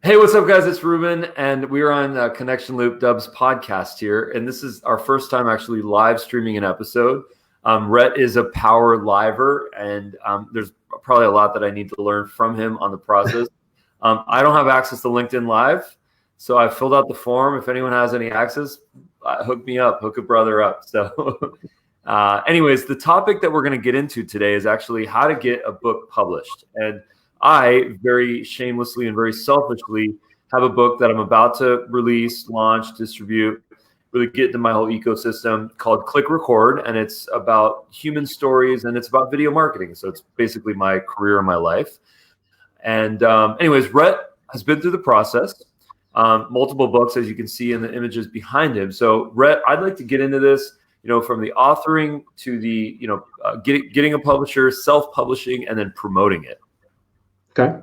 Hey, what's up, guys? It's Ruben, and we're on Connection Loop Dubb's podcast here, and this is our first time actually live streaming an episode. Rhett is a power liver, and there's probably a lot that I need to learn from him on the process. I don't have access to LinkedIn Live, so I filled out the form. If anyone has any access, hook me up, hook a brother up. So anyways, the topic that we're going to get into today is actually how to get a book published. And I very shamelessly and very selfishly have a book that I'm about to release, launch, distribute, really get into my whole ecosystem called Click Record. And it's about human stories and it's about video marketing. So it's basically my career and my life. And anyways, Rhett has been through the process, multiple books, as you can see in the images behind him. So Rhett, I'd like to get into this, from the authoring to the, getting a publisher, self-publishing, and then promoting it. Okay.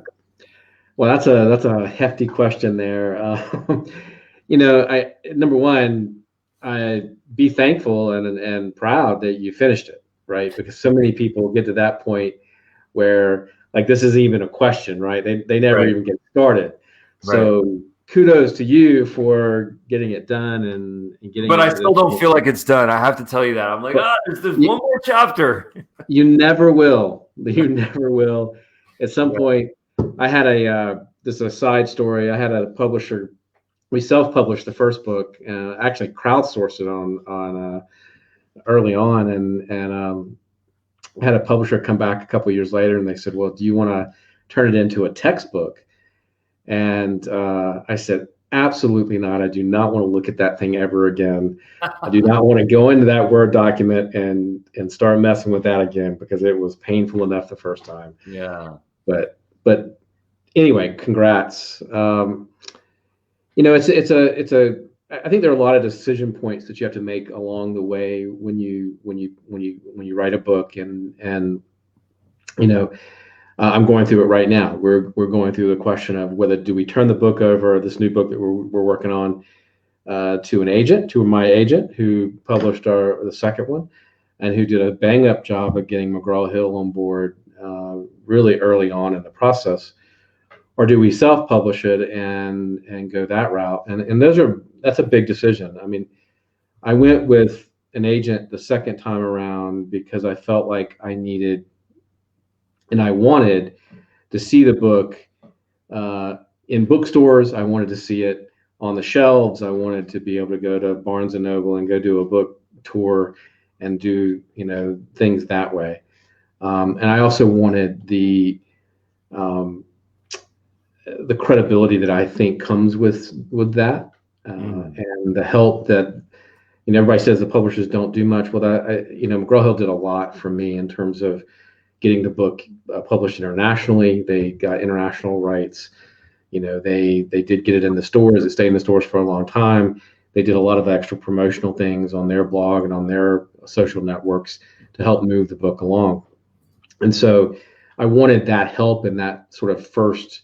Well, that's a hefty question there. Number one, I be thankful and proud that you finished it, right? Because so many people get to that point where like this isn't even a question, right? They never even get started. Right. So kudos to you for getting it done and getting. But I still don't feel like it's done. I have to tell you that. I'm like, there's one more chapter. You never will. You never will. At some point, I had this is a side story. I had a publisher. We self-published the first book, actually crowdsourced it on early on, and had a publisher come back a couple of years later, and they said, "Well, do you want to turn it into a textbook?" And I said, "Absolutely not. I do not want to look at that thing ever again. I do not want to go into that Word document and start messing with that again because it was painful enough the first time." Yeah. But anyway, congrats. I think there are a lot of decision points that you have to make along the way when you write a book, and I'm going through it right now. We're going through the question of whether do we turn the book over, this new book that we're working on, to my agent who published the second one, and who did a bang up job of getting McGraw-Hill on board really early on in the process, or do we self-publish it and go that route? And that's a big decision. I mean, I went with an agent the second time around because I felt like I needed and I wanted to see the book in bookstores. I wanted to see it on the shelves. I wanted to be able to go to Barnes and Noble and go do a book tour and do things that way. And I also wanted the credibility that I think comes with that, and the help that everybody says the publishers don't do much. Well, McGraw-Hill did a lot for me in terms of getting the book published internationally. They got international rights. They did get it in the stores. It stayed in the stores for a long time. They did a lot of extra promotional things on their blog and on their social networks to help move the book along. And so I wanted that help in that sort of first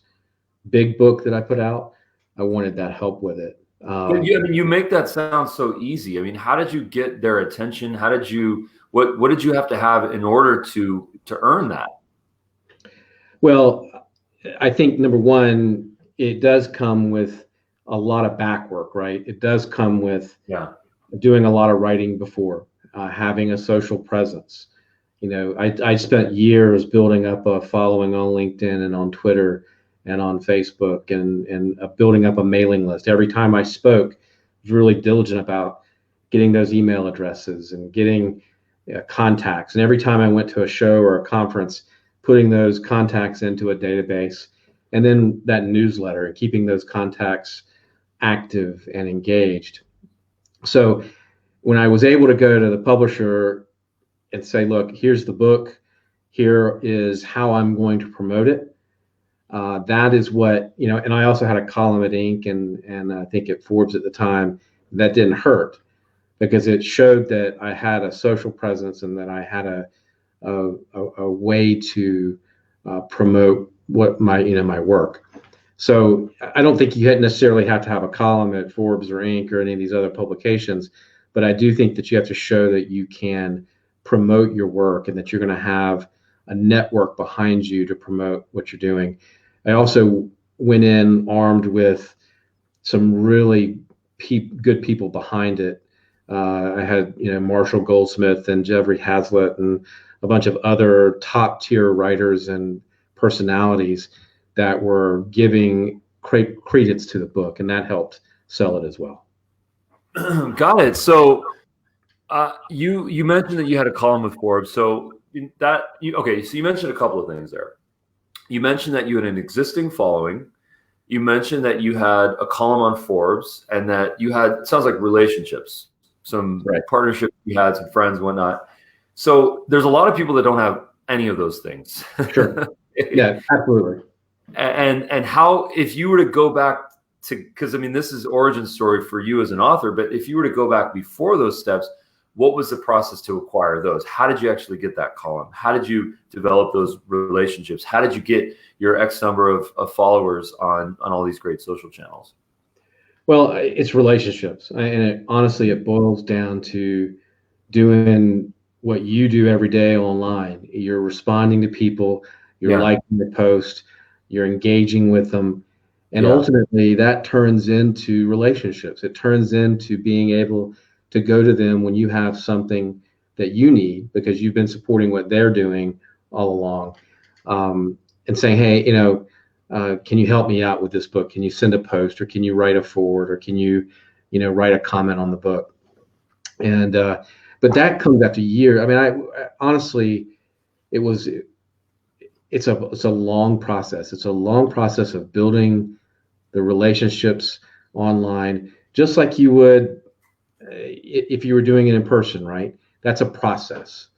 big book that I put out. I wanted that help with it. You make that sound so easy. I mean, how did you get their attention? What did you have to have in order to earn that? Well, I think number one, it does come with a lot of back work, right? It does come with doing a lot of writing before, having a social presence. I spent years building up a following on LinkedIn and on Twitter and on Facebook and building up a mailing list. Every time I spoke, I was really diligent about getting those email addresses and getting contacts. And every time I went to a show or a conference, putting those contacts into a database, and then that newsletter and keeping those contacts active and engaged. So when I was able to go to the publisher and say, look, here's the book, here is how I'm going to promote it. That is what, and I also had a column at Inc. and I think at Forbes at the time. That didn't hurt because it showed that I had a social presence and that I had a way to promote what my work. So I don't think you necessarily have to have a column at Forbes or Inc. or any of these other publications, but I do think that you have to show that you can promote your work and that you're going to have a network behind you to promote what you're doing. I also went in armed with some really good people behind it. I had, Marshall Goldsmith and Geoffrey Haslett and a bunch of other top tier writers and personalities that were giving credence to the book, and that helped sell it as well. Got it. So you mentioned that you had a column with Forbes. So you mentioned a couple of things there. You mentioned that you had an existing following. You mentioned that you had a column on Forbes, and that you had, it sounds like, relationships, some partnerships you had, some friends and whatnot. So there's a lot of people that don't have any of those things. Sure. Yeah, absolutely. And how, if you were to go back to, because I mean, this is origin story for you as an author, but if you were to go back before those steps, what was the process to acquire those? How did you actually get that column? How did you develop those relationships? How did you get your X number of followers on all these great social channels? Well, it's relationships. And honestly, it boils down to doing what you do every day online. You're responding to people, you're liking the post, you're engaging with them. And ultimately that turns into relationships. It turns into being able to go to them when you have something that you need, because you've been supporting what they're doing all along, and saying, hey, can you help me out with this book? Can you send a post, or can you write a forward, or can you, write a comment on the book? And but that comes after years. I mean, I honestly, it's a long process. It's a long process of building the relationships online, just like you would if you were doing it in person, right? That's a process,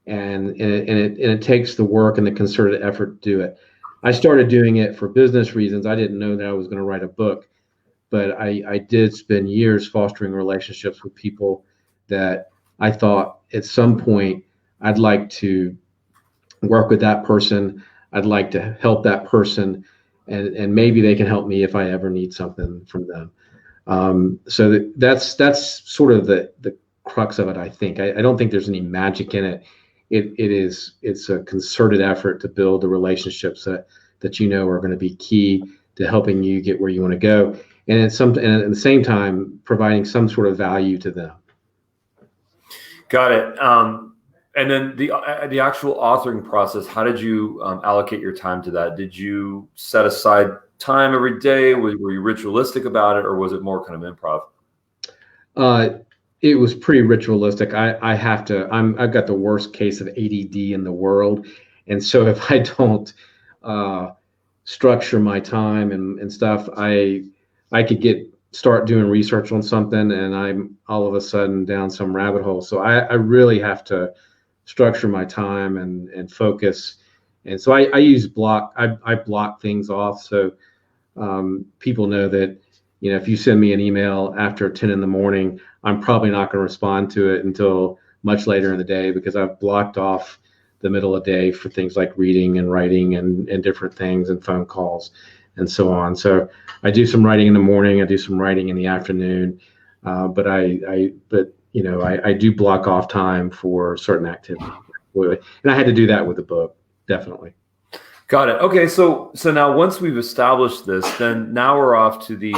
and it takes the work and the concerted effort to do it. I started doing it for business reasons. I didn't know that I was going to write a book, but I did spend years fostering relationships with people that I thought at some point I'd like to work with that person. I'd like to help that person, and maybe they can help me if I ever need something from them. So that's sort of the crux of it, I think. I don't think there's any magic in it. It's a concerted effort to build the relationships that are going to be key to helping you get where you want to go, and at the same time providing some sort of value to them. Got it. And then the actual authoring process, how did you allocate your time to that? Did you set aside time every day? Were you ritualistic about it, or was it more kind of improv? It was pretty ritualistic. I've got the worst case of ADD in the world, and so if I don't structure my time and stuff, I could start doing research on something, and I'm all of a sudden down some rabbit hole. So I really have to structure my time and focus. And so I use I block things off. So people know that, if you send me an email after 10 in the morning, I'm probably not going to respond to it until much later in the day, because I've blocked off the middle of the day for things like reading and writing and different things, and phone calls and so on. So I do some writing in the morning, I do some writing in the afternoon, but I do block off time for certain activities. And I had to do that with the book, definitely. Got it. Okay, so now once we've established this, then now we're off to the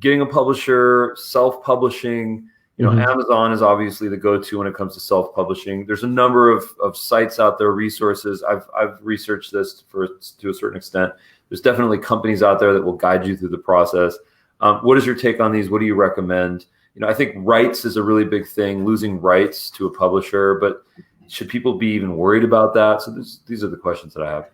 getting a publisher, self-publishing. Amazon is obviously the go-to when it comes to self-publishing. There's a number of sites out there, resources. I've researched this to a certain extent. There's definitely companies out there that will guide you through the process. What is your take on these? What do you recommend? I think rights is a really big thing, losing rights to a publisher, but should people be even worried about that? So these are the questions that I have.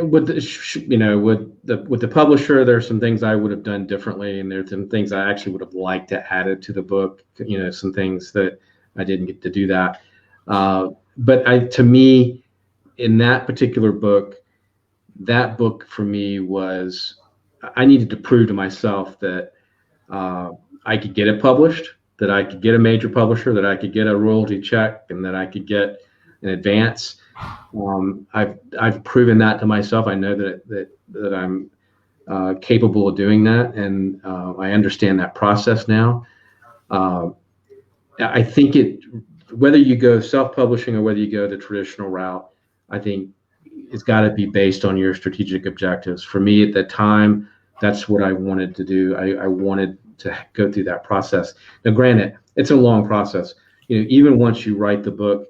With the publisher, there's some things I would have done differently, and there's some things I actually would have liked to add to the book. Some things that I didn't get to do that. But to me, in that particular book, that book for me was, I needed to prove to myself that I could get it published, that I could get a major publisher, that I could get a royalty check, and that I could get an advance. I've proven that to myself. I know that I'm capable of doing that, and I understand that process now. I think whether you go self-publishing or whether you go the traditional route, I think it's got to be based on your strategic objectives. For me at the time, that's what I wanted to do. I wanted to go through that process. Now, granted, it's a long process. Even once you write the book,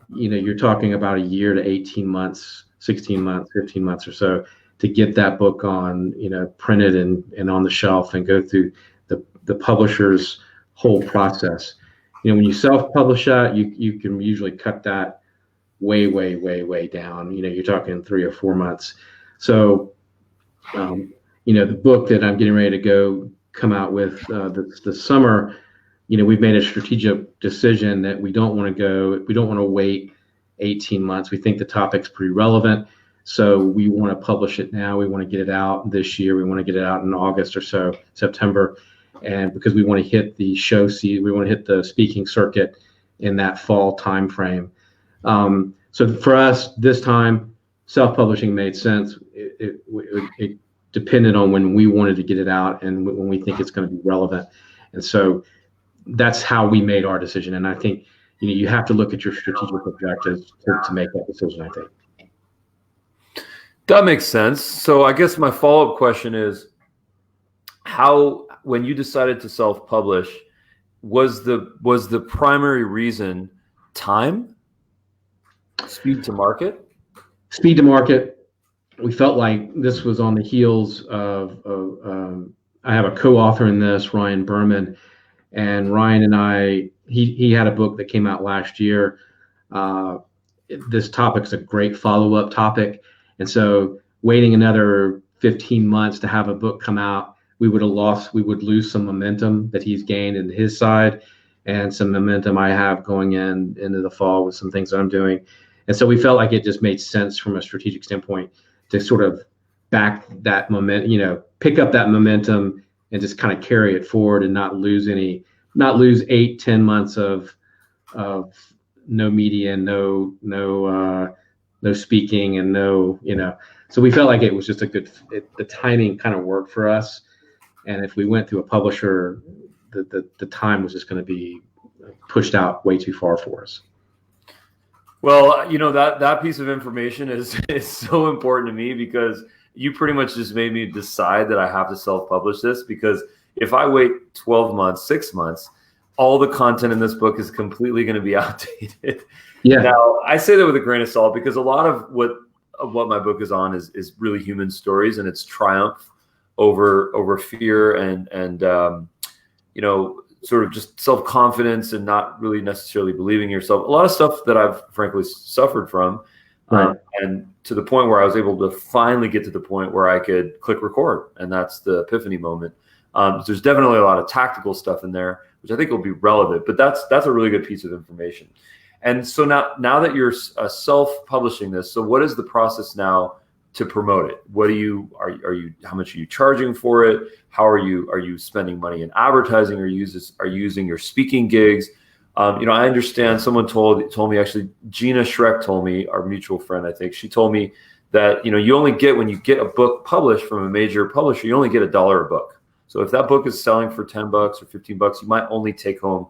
you're talking about a year to 18 months, 16 months, 15 months or so to get that book on, printed and on the shelf and go through the publisher's whole process. When you self-publish that, you can usually cut that way, way, way, way down. You're talking 3 or 4 months. So, the book that I'm getting ready to come out with this summer, we've made a strategic decision that we don't want to wait 18 months. We think the topic's pretty relevant. So we want to publish it now. We want to get it out this year. We want to get it out in August or so, September. And because we want to hit the show season, we want to hit the speaking circuit in that fall timeframe. So for us, this time, self-publishing made sense. It depended on when we wanted to get it out and when we think it's going to be relevant. And so that's how we made our decision. And I think you have to look at your strategic objectives to make that decision, I think. That makes sense. So I guess my follow-up question is, when you decided to self-publish, was the primary reason time? Speed to market? Speed to market. We felt like this was on the heels of I have a co-author in this, Ryan Berman, and Ryan and I, he had a book that came out last year. This topic's a great follow-up topic. And so waiting another 15 months to have a book come out, we would lose some momentum that he's gained in his side and some momentum I have going into the fall with some things that I'm doing. And so we felt like it just made sense from a strategic standpoint to sort of back that momentum, pick up that momentum and just kind of carry it forward and not lose 8-10 months of no media and no speaking and so we felt like it was just the timing kind of worked for us. And if we went through a publisher, the time was just going to be pushed out way too far for us. Well, that piece of information is so important to me because you pretty much just made me decide that I have to self-publish this, because if I wait 12 months, 6 months, all the content in this book is completely going to be outdated. Yeah. Now, I say that with a grain of salt because a lot of what my book is on is really human stories, and it's triumph over fear and sort of just self-confidence and not really necessarily believing in yourself. A lot of stuff that I've frankly suffered from. Right. And to the point where I was able to finally get to the point where I could click record. And that's the epiphany moment. There's definitely a lot of tactical stuff in there, which I think will be relevant, but that's a really good piece of information. And so now that you're self-publishing this, so what is the process now to promote it? What how much are you charging for it? How are you spending money in advertising? Are you using your speaking gigs? I understand someone told me, actually, Gina Schreck told me, our mutual friend, I think, she told me that, you only get, when you get a book published from a major publisher, you only get $1 a book. So if that book is selling for $10 or $15, you might only take home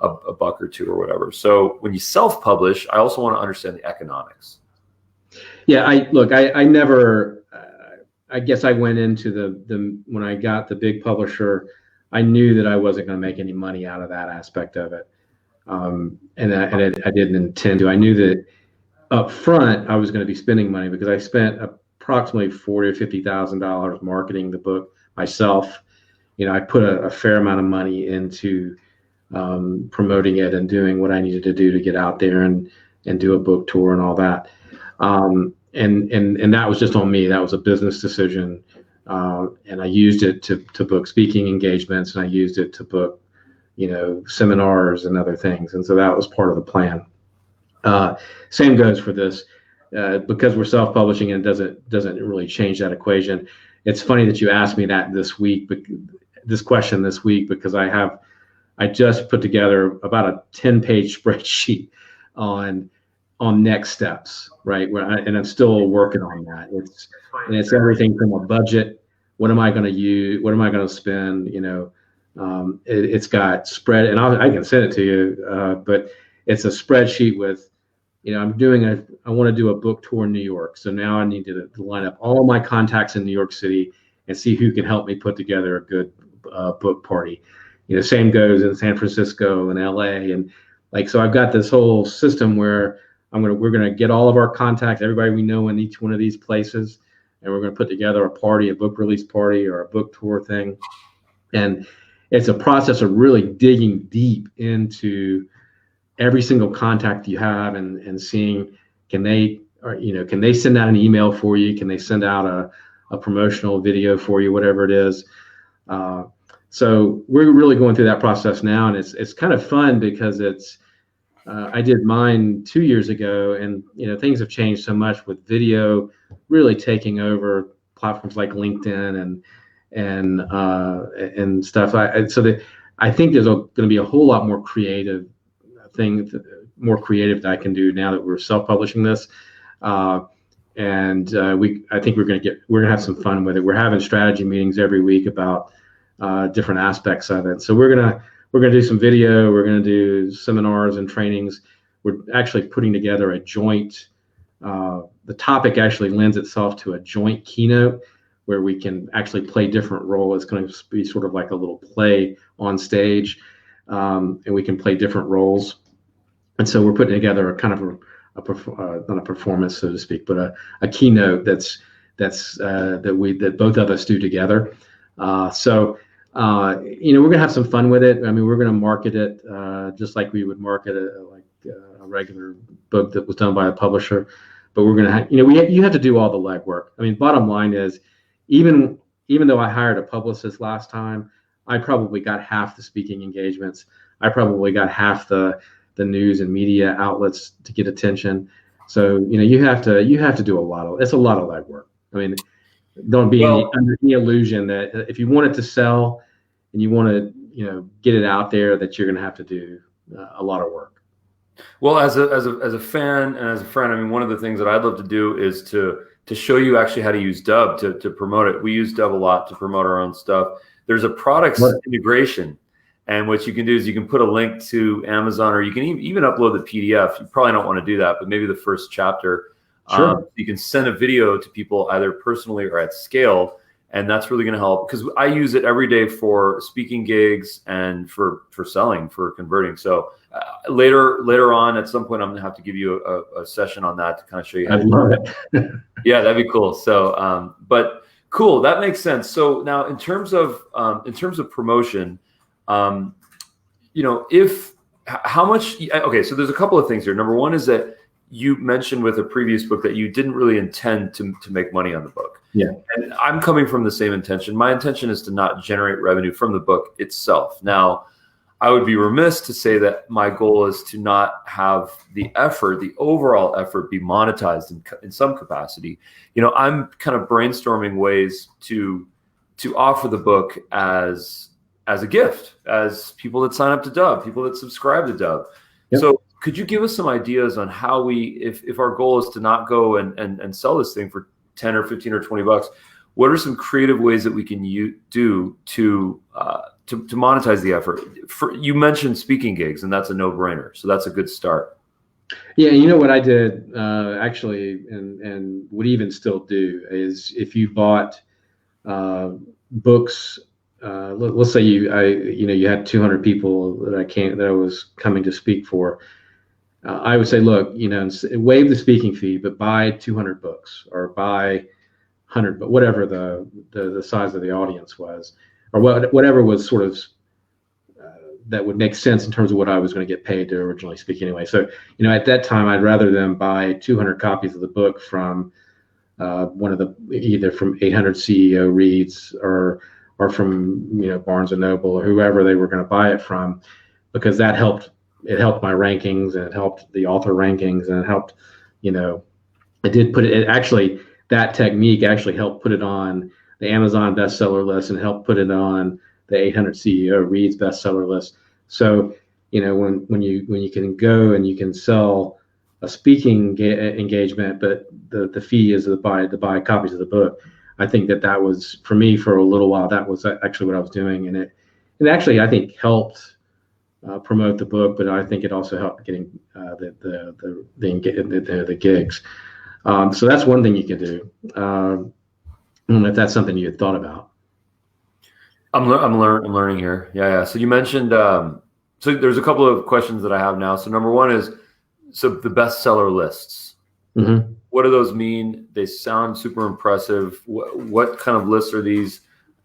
a buck or two or whatever. So when you self-publish, I also want to understand the economics. Yeah, I guess I went into when I got the big publisher, I knew that I wasn't going to make any money out of that aspect of it. I didn't intend to. I knew that up front I was going to be spending money because I spent approximately $40,000 or $50,000 marketing the book myself. I put a fair amount of money into promoting it and doing what I needed to do to get out there and do a book tour and all that. And that was just on me. That was a business decision. And I used it to book speaking engagements, and I used it to book, seminars and other things. And so that was part of the plan. Same goes for this, because we're self-publishing, and it doesn't really change that equation. It's funny that you asked me that this question this week, because I just put together about a 10-page spreadsheet on next steps, right? And I'm still working on that. It's everything from a budget. What am I going to use? What am I going to spend? It's got spread, and I can send it to you, but it's a spreadsheet with I want to do a book tour in New York. So now I need to line up all my contacts in New York City and see who can help me put together a good book party. Same goes in San Francisco and LA. And so I've got this whole system where we're going to get all of our contacts, everybody we know in each one of these places, and we're going to put together a party, a book release party or a book tour thing. And it's a process of really digging deep into every single contact you have and seeing, can they send out an email for you? Can they send out a promotional video for you, whatever it is? So we're really going through that process now, and it's kind of fun because I did mine 2 years ago, and things have changed so much with video really taking over platforms like LinkedIn and stuff. I think there's going to be a whole lot more creative that I can do now that we're self-publishing this. I think we're going to have some fun with it. We're having strategy meetings every week about different aspects of it. So we're going to do some video. We're going to do seminars and trainings. We're actually putting together a joint, the topic actually lends itself to a joint keynote where we can actually play different roles. It's going to be sort of like a little play on stage, and we can play different roles. And so we're putting together a kind of not a performance, so to speak, but a keynote that both of us do together. So we're going to have some fun with it. I mean, we're going to market it just like we would market a regular book that was done by a publisher. But we're going to have, you have to do all the legwork. I mean, bottom line is, even though I hired a publicist last time, I probably got half the speaking engagements. I probably got half the news and media outlets to get attention. So you have to do it's a lot of legwork. I mean, don't be under any illusion that if you want it to sell and you want to get it out there, that you're going to have to do a lot of work. Well, as a fan and as a friend, I mean, one of the things that I'd love to do is to show you actually how to use Dubb to promote it. We use Dubb a lot to promote our own stuff. There's a products integration, and what you can do is you can put a link to Amazon, or you can even upload the PDF. You probably don't want to do that, but maybe the first chapter. Sure. You can send a video to people either personally or at scale, and that's really going to help, because I use it every day for speaking gigs and for selling, for converting. So later on, at some point, I'm going to have to give you a session on that to kind of show you how to do it. Yeah, that'd be cool. So, but cool, that makes sense. So now, in terms of promotion, how much? Okay, so there's a couple of things here. Number one is that you mentioned with a previous book that you didn't really intend to make money on the book. Yeah. And I'm coming from the same intention. My intention is to not generate revenue from the book itself. Now, I would be remiss to say that my goal is to not have the overall effort be monetized in some capacity. I'm kind of brainstorming ways to offer the book as a gift, as people that sign up to Dubb, people that subscribe to Dubb. Yep. So could you give us some ideas on how if our goal is to not go and sell this thing for 10 or 15 or 20 bucks, what are some creative ways that we can do to monetize the effort? You mentioned speaking gigs, and that's a no-brainer. So that's a good start. Yeah, you know what I did actually, and would even still do, is if you bought books. Let's say you had 200 people that I was coming to speak for. I would say, look, waive the speaking fee, but buy 200 books or buy 100, but whatever the size of the audience was, or whatever was sort of that would make sense in terms of what I was going to get paid to originally speak anyway. So, at that time, I'd rather them buy 200 copies of the book from either from 800 CEO Reads or from Barnes and Noble or whoever they were going to buy it from, because that helped. It helped my rankings, and it helped the author rankings, and it helped. It did put it actually. That technique actually helped put it on the Amazon bestseller list and helped put it on the 800 CEO Reads bestseller list. So when you can go and you can sell a speaking engagement, but the fee is to buy copies of the book. I think that was, for me, for a little while, that was actually what I was doing, and it actually, I think, helped promote the book, but I think it also helped getting the gigs. So that's one thing you can do. I don't know if that's something you had thought about. I'm learning here. Yeah. So you mentioned, so there's a couple of questions that I have now. So number one is, so the bestseller lists. Mm-hmm. What do those mean? They sound super impressive. What kind of lists are these?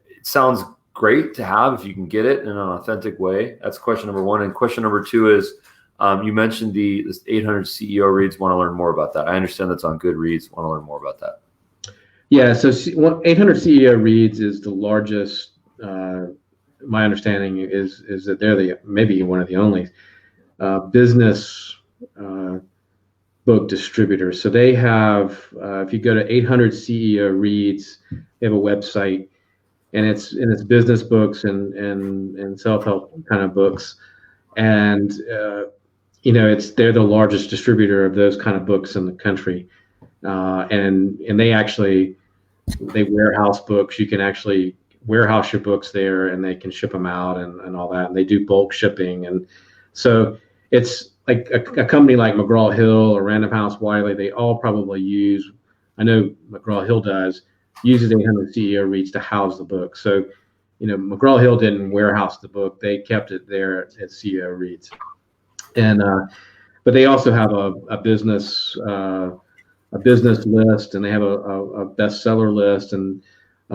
It sounds great to have if you can get it in an authentic way. That's question number one. And question number two is, you mentioned this 800 CEO reads. Want to learn more about that? I understand that's on Goodreads. Want to learn more about that? Yeah. So 800 CEO reads is the largest. My understanding is that they're maybe one of the only business book distributors. So they have, if you go to 800 CEO reads, they have a website, and it's business books and self-help kind of books, and they're the largest distributor of those kind of books in the country, and they warehouse books. You can actually warehouse your books there, and they can ship them out and all that. And they do bulk shipping, and so it's like a company like McGraw-Hill or Random House Wiley. They all probably use. I know McGraw-Hill uses 800 CEO reads to house the book. So, McGraw-Hill didn't warehouse the book; they kept it there at CEO reads. And but they also have a business list, and they have a bestseller list, and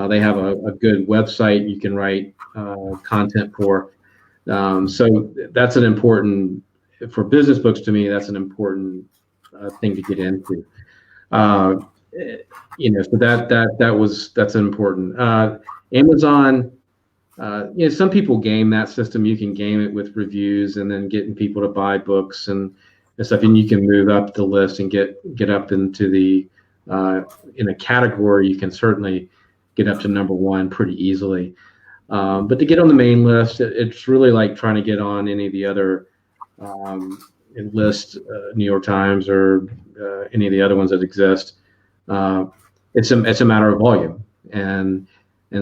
they have a good website you can write content for. So that's an important, for business books, to me, that's an important thing to get into. So that's important. Amazon, some people game that system. You can game it with reviews and then getting people to buy books and stuff, and you can move up the list and get up into the in a category. You can certainly get up to number one pretty easily. But to get on the main list, it's really like trying to get on any of the other lists, New York Times or any of the other ones that exist. It's a matter of volume, and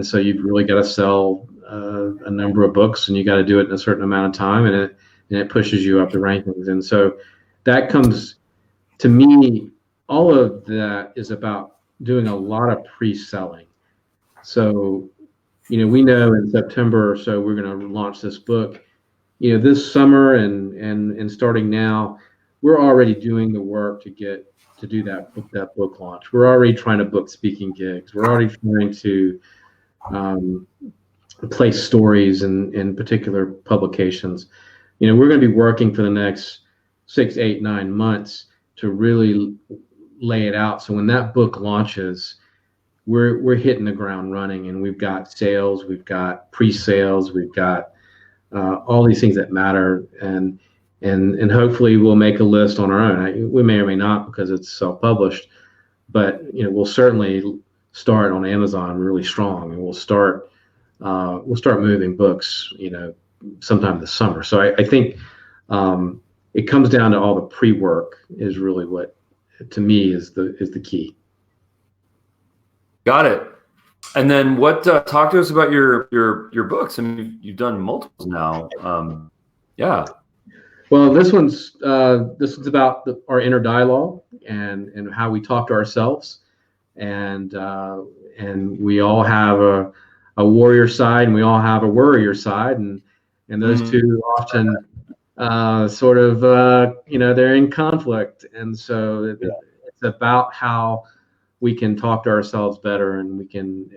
so you've really got to sell a number of books, and you got to do it in a certain amount of time, and it pushes you up the rankings. And so that comes, to me, all of that is about doing a lot of pre-selling. So, we know in September or so we're going to launch this book. This summer and starting now, we're already doing the work to do that book launch. We're already trying to book speaking gigs. We're already trying to place stories in particular publications. We're going to be working for the next 6, 8, 9 months to really lay it out. So when that book launches, we're hitting the ground running, and we've got sales, we've got pre-sales, we've got all these things that matter, and hopefully we'll make a list on our own. We may or may not, because it's self-published, but we'll certainly start on Amazon really strong, and we'll start moving books sometime this summer. So I think it comes down to all the pre-work is really what, to me, is the key. Got it. And then talk to us about your books. I mean, you've done multiples now. Yeah. Well, this one's about our inner dialogue and how we talk to ourselves, and we all have a warrior side, and we all have a worrier side, and those two often sort of they're in conflict, and so it's about how we can talk to ourselves better, and we can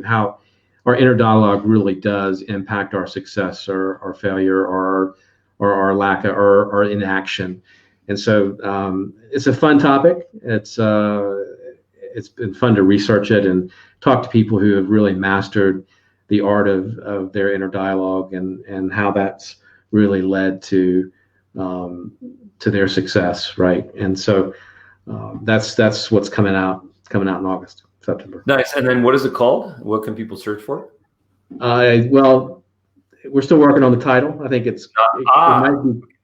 how our inner dialogue really does impact our success or our failure or our lack of or inaction. And so it's a fun topic. It's been fun to research it and talk to people who have really mastered the art of their inner dialogue and how that's really led to their success, right? And so that's what's coming out in August, September. Nice. And then what is it called? What can people search for? Well, we're still working on the title. I think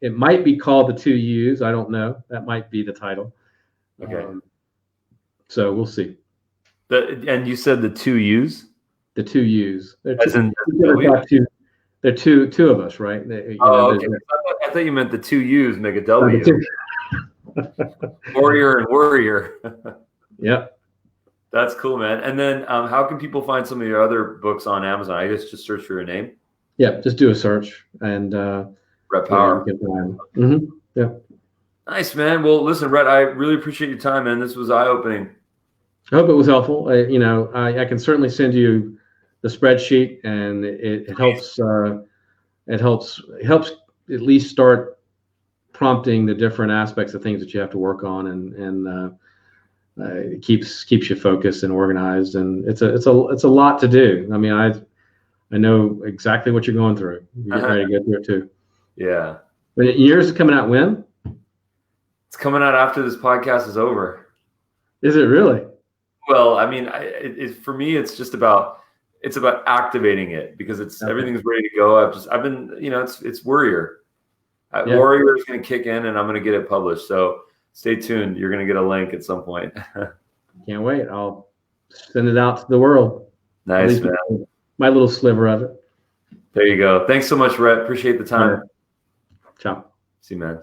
it might be called The Two U's. I don't know. That might be the title. Okay. So we'll see. And you said the two U's? The two U's. They've There are two of us, right? Okay. I thought you meant the two U's make a W. Warrior and warrior. Yep. That's cool, man. And then how can people find some of your other books on Amazon? I guess just search for your name. Yeah, just do a search and Rhett Power. Yeah. Nice, man. Well, listen, Rhett, I really appreciate your time, man. This was eye-opening. I hope it was helpful. I can certainly send you the spreadsheet, and it helps. It helps at least start prompting the different aspects of things that you have to work on, and it keeps you focused and organized. And it's a lot to do. I mean, I know exactly what you're going through. You're getting ready to go through it too. Yeah. But yours is coming out when? It's coming out after this podcast is over. Is it really? Well, I mean, for me, it's about activating it, because everything's ready to go. I've been, it's Warrior. Warrior is going to kick in, and I'm going to get it published. So stay tuned. You're going to get a link at some point. Can't wait. I'll send it out to the world. Nice, man. My little sliver of it. There you go. Thanks so much, Rhett. Appreciate the time. Ciao. See you, man.